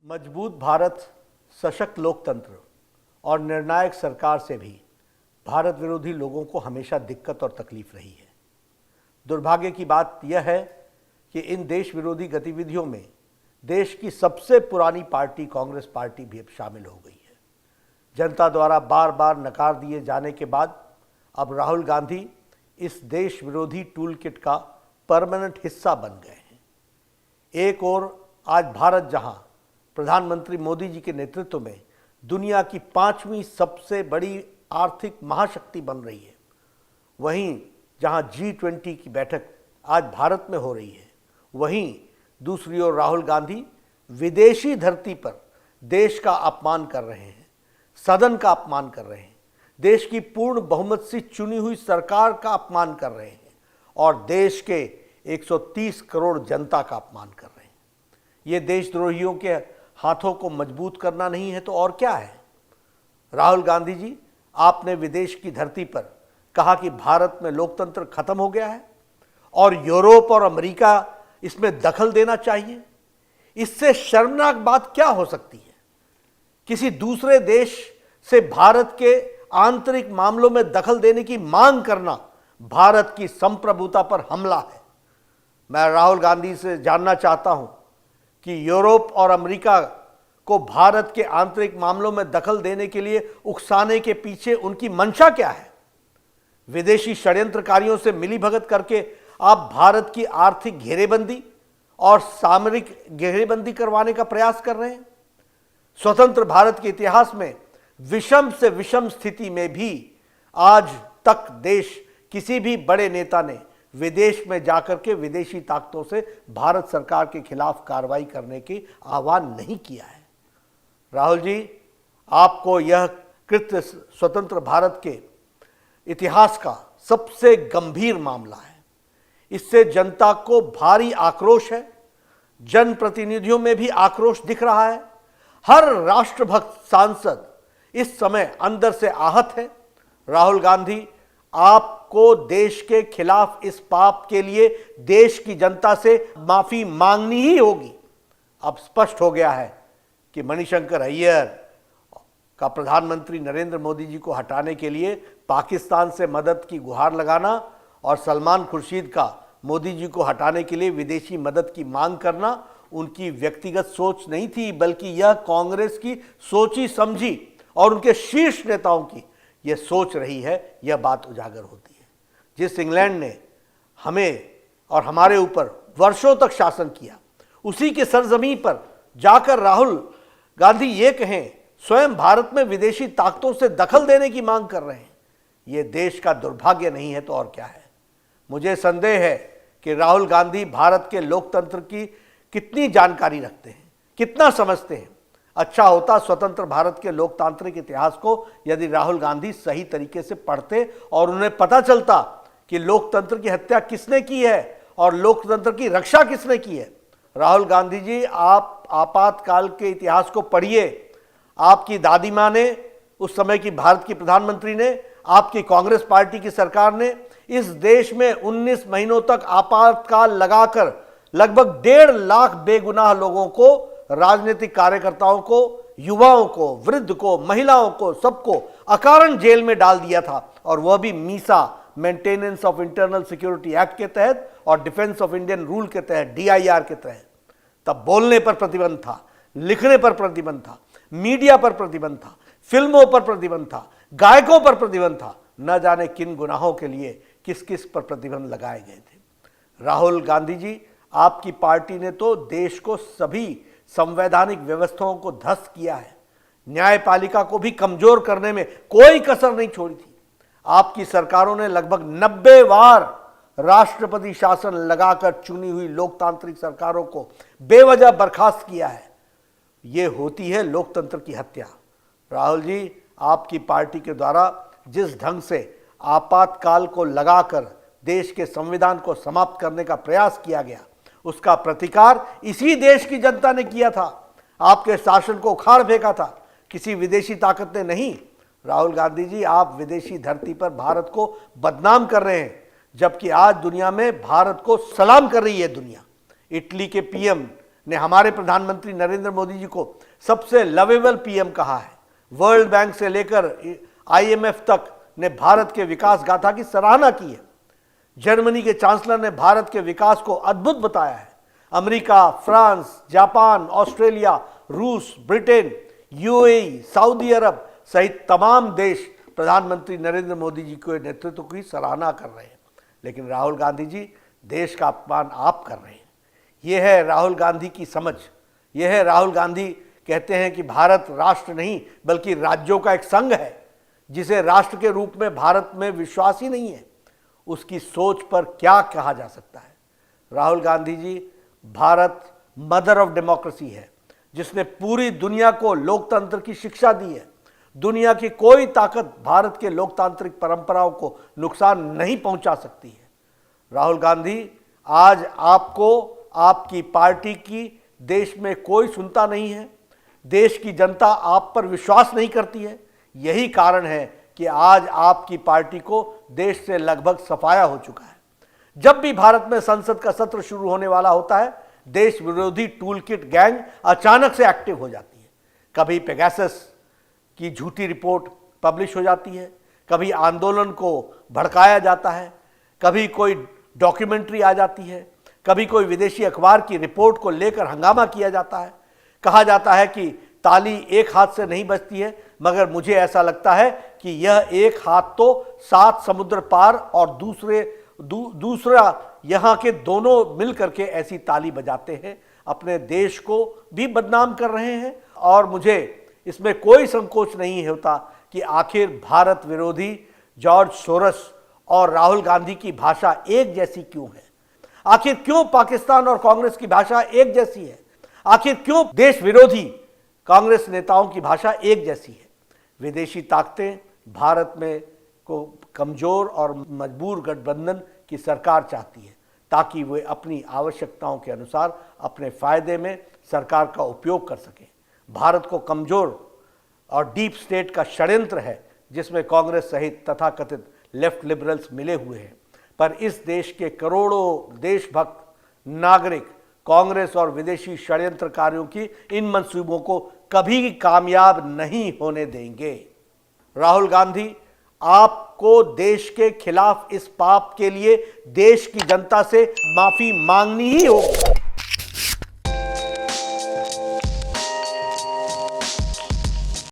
मजबूत भारत, सशक्त लोकतंत्र और निर्णायक सरकार से भी भारत विरोधी लोगों को हमेशा दिक्कत और तकलीफ रही है। दुर्भाग्य की बात यह है कि इन देश विरोधी गतिविधियों में देश की सबसे पुरानी पार्टी कांग्रेस पार्टी भी अब शामिल हो गई है। जनता द्वारा बार बार नकार दिए जाने के बाद अब राहुल गांधी इस देश विरोधी टूल किट का परमानेंट हिस्सा बन गए हैं। एक ओर आज भारत जहां प्रधानमंत्री मोदी जी के नेतृत्व में दुनिया की 5वीं सबसे बड़ी आर्थिक महाशक्ति बन रही है, वहीं जहां G20 की बैठक आज भारत में हो रही है, वहीं दूसरी ओर राहुल गांधी विदेशी धरती पर देश का अपमान कर रहे हैं, सदन का अपमान कर रहे हैं, देश की पूर्ण बहुमत से चुनी हुई सरकार का अपमान कर रहे हैं और देश के 130 करोड़ जनता का अपमान कर रहे हैं। ये देशद्रोहियों के हाथों को मजबूत करना नहीं है तो और क्या है। राहुल गांधी जी, आपने विदेश की धरती पर कहा कि भारत में लोकतंत्र खत्म हो गया है और यूरोप और अमेरिका इसमें दखल देना चाहिए। इससे शर्मनाक बात क्या हो सकती है। किसी दूसरे देश से भारत के आंतरिक मामलों में दखल देने की मांग करना भारत की संप्रभुता पर हमला है। मैं राहुल गांधी से जानना चाहता हूं कि यूरोप और अमेरिका को भारत के आंतरिक मामलों में दखल देने के लिए उकसाने के पीछे उनकी मंशा क्या है। विदेशी षड्यंत्रकारियों से मिलीभगत करके आप भारत की आर्थिक घेरेबंदी और सामरिक घेरेबंदी करवाने का प्रयास कर रहे हैं। स्वतंत्र भारत के इतिहास में विषम से विषम स्थिति में भी आज तक देश किसी भी बड़े नेता ने विदेश में जाकर के विदेशी ताकतों से भारत सरकार के खिलाफ कार्रवाई करने की आह्वान नहीं किया है। राहुल जी, आपको यह कृत्य स्वतंत्र भारत के इतिहास का सबसे गंभीर मामला है। इससे जनता को भारी आक्रोश है, जनप्रतिनिधियों में भी आक्रोश दिख रहा है। हर राष्ट्रभक्त सांसद इस समय अंदर से आहत है। राहुल गांधी, आपको देश के खिलाफ इस पाप के लिए देश की जनता से माफी मांगनी ही होगी। अब स्पष्ट हो गया है कि मणिशंकर अय्यर का प्रधानमंत्री नरेंद्र मोदी जी को हटाने के लिए पाकिस्तान से मदद की गुहार लगाना और सलमान खुर्शीद का मोदी जी को हटाने के लिए विदेशी मदद की मांग करना उनकी व्यक्तिगत सोच नहीं थी, बल्कि यह कांग्रेस की सोची समझी और उनके शीर्ष नेताओं की यह सोच रही है। यह बात उजागर होती है। जिस इंग्लैंड ने हमें और हमारे ऊपर वर्षों तक शासन किया, उसी के सरजमीं पर जाकर राहुल गांधी ये कहें, स्वयं भारत में विदेशी ताकतों से दखल देने की मांग कर रहे हैं, यह देश का दुर्भाग्य नहीं है तो और क्या है। मुझे संदेह है कि राहुल गांधी भारत के लोकतंत्र की कितनी जानकारी रखते हैं, कितना समझते हैं। अच्छा होता स्वतंत्र भारत के लोकतांत्रिक इतिहास को यदि राहुल गांधी सही तरीके से पढ़ते और उन्हें पता चलता कि लोकतंत्र की हत्या किसने की है और लोकतंत्र की रक्षा किसने की है। राहुल गांधी जी, आप आपातकाल के इतिहास को पढ़िए। आपकी दादी माँ ने, उस समय की भारत की प्रधानमंत्री ने, आपकी कांग्रेस पार्टी की सरकार ने इस देश में 19 महीनों तक आपातकाल लगाकर लगभग 1.5 लाख बेगुनाह लोगों को, राजनीतिक कार्यकर्ताओं को, युवाओं को, वृद्ध को, महिलाओं को, सबको अकारण जेल में डाल दिया था, और वह भी Misa, maintenance of internal security act के तहत और डिफेंस ऑफ इंडियन रूल के तहत, DIR के तहत। तब बोलने पर प्रतिबंध था, लिखने पर प्रतिबंध था, मीडिया पर प्रतिबंध था, फिल्मों पर प्रतिबंध था, गायकों पर प्रतिबंध था। न जाने किन गुनाहों के लिए किस किस पर प्रतिबंध लगाए गए थे। राहुल गांधी जी, आपकी पार्टी ने तो देश को सभी संवैधानिक व्यवस्थाओं को ध्वस्त किया है, न्यायपालिका को भी कमजोर करने में कोई कसर नहीं छोड़ी थी। आपकी सरकारों ने लगभग 90 बार राष्ट्रपति शासन लगाकर चुनी हुई लोकतांत्रिक सरकारों को बेवजह बर्खास्त किया है। यह होती है लोकतंत्र की हत्या। राहुल जी, आपकी पार्टी के द्वारा जिस ढंग से आपातकाल को लगाकर देश के संविधान को समाप्त करने का प्रयास किया गया, उसका प्रतिकार इसी देश की जनता ने किया था। आपके शासन को उखाड़ फेंका था, किसी विदेशी ताकत ने नहीं। राहुल गांधी जी, आप विदेशी धरती पर भारत को बदनाम कर रहे हैं, जबकि आज दुनिया में भारत को सलाम कर रही है दुनिया। इटली के PM ने हमारे प्रधानमंत्री नरेंद्र मोदी जी को सबसे लवेबल पीएम कहा है। वर्ल्ड बैंक से लेकर आईएमएफ तक ने भारत के विकास गाथा की सराहना की है। जर्मनी के चांसलर ने भारत के विकास को अद्भुत बताया है। अमेरिका, फ्रांस, जापान, ऑस्ट्रेलिया, रूस, ब्रिटेन, यूएई, सऊदी अरब सहित तमाम देश प्रधानमंत्री नरेंद्र मोदी जी के नेतृत्व की सराहना कर रहे हैं। लेकिन राहुल गांधी जी, देश का अपमान आप कर रहे हैं। यह है राहुल गांधी की समझ। यह है राहुल गांधी कहते हैं कि भारत राष्ट्र नहीं बल्कि राज्यों का एक संघ है, जिसे राष्ट्र के रूप में भारत में विश्वास ही नहीं है। उसकी सोच पर क्या कहा जा सकता है। Rahul Gandhi ji, Bharat mother of democracy है, जिसने पूरी दुनिया को लोकतंत्र की शिक्षा दी है। दुनिया की कोई ताकत भारत के लोकतांत्रिक परंपराओं को नुकसान नहीं पहुंचा सकती है। राहुल गांधी, आज आपको, आपकी पार्टी की देश में कोई सुनता नहीं है। देश की जनता आप पर विश्वास नहीं करती है। यही कारण है कि आज आपकी पार्टी को देश से लगभग सफाया हो चुका है। जब भी भारत में संसद का सत्र शुरू होने वाला होता है, देश विरोधी टूलकिट गैंग अचानक से एक्टिव हो जाती है। कभी पेगासस की झूठी रिपोर्ट पब्लिश हो जाती है, कभी आंदोलन को भड़काया जाता है, कभी कोई डॉक्यूमेंट्री आ जाती है, कभी कोई विदेशी अखबार की रिपोर्ट को लेकर हंगामा किया जाता है। कहा जाता है कि ताली एक हाथ से नहीं बजती है, मगर मुझे ऐसा लगता है कि यह एक हाथ तो 7 समुद्र पार और दूसरा यहाँ के दोनों मिलकर के ऐसी ताली बजाते हैं। अपने देश को भी बदनाम कर रहे हैं। और मुझे इसमें कोई संकोच नहीं होता कि आखिर भारत विरोधी जॉर्ज सोरस और राहुल गांधी की भाषा एक जैसी क्यों है। आखिर क्यों पाकिस्तान और कांग्रेस की भाषा एक जैसी है। आखिर क्यों देश विरोधी कांग्रेस नेताओं की भाषा एक जैसी है। विदेशी ताकतें भारत में को कमजोर और मजबूर गठबंधन की सरकार चाहती है, ताकि वे अपनी आवश्यकताओं के अनुसार अपने फायदे में सरकार का उपयोग कर सकें। भारत को कमजोर और डीप स्टेट का षड्यंत्र है, जिसमें कांग्रेस सहित तथाकथित लेफ्ट लिबरल्स मिले हुए हैं। पर इस देश के करोड़ों देशभक्त नागरिक कांग्रेस और विदेशी षड्यंत्रकारियों की इन मंसूबों को कभी कामयाब नहीं होने देंगे। राहुल गांधी, आपको देश के खिलाफ इस पाप के लिए देश की जनता से माफी मांगनी ही होगी।